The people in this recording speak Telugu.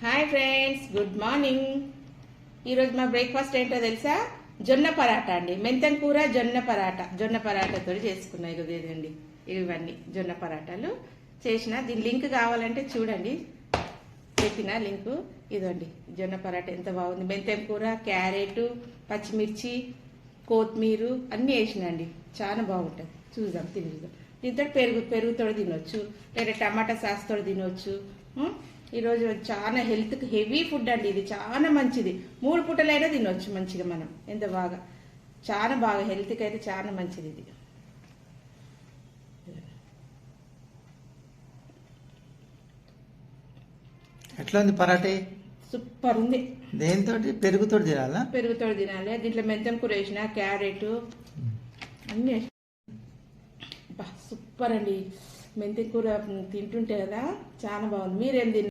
Hi friends, good morning. ఈరోజు మా బ్రేక్ఫాస్ట్ ఏంటో తెలుసా? జొన్న పరాటా అండి. మెంతం కూర, జొన్న పరాటాతో చేసుకున్నాయి. ఇదండి, ఇవన్నీ జొన్న పరాటాలు చేసిన. దీని లింక్ కావాలంటే చూడండి, పెట్టిన లింకు. ఇదండి జొన్న పరాటా ఎంత బాగుంది. మెంతం కూర, క్యారెట్, పచ్చిమిర్చి, కొత్తిమీర అన్నీ వేసినండి. చాలా బాగుంటుంది. తిని చూద్దాం. దీంతో పెరుగుతో తినొచ్చు, లేదా టమాటా సాస్తో తినొచ్చు. ఈరోజు చాలా హెల్త్కి హెవీ ఫుడ్ అండి. ఇది చాలా మంచిది. 3 పూటలైనా తినొచ్చు మంచిగా మనం. ఎంత బాగా, చాలా బాగా హెల్త్కి అయితే చాలా మంచిది ఇది. ఎట్లా ఉంది పరాటే? సూపర్ ఉంది. దేనితో? పెరుగుతో తినాలా? పెరుగుతో తినాలి. దీంట్లో మెంతం కూర వేసిన, క్యారెట్ అన్నీ వేసిన. సూపర్ అండి. మెంతం కూర తింటుంటే కదా చాలా బాగుంది. మీరేం తిన్నారు?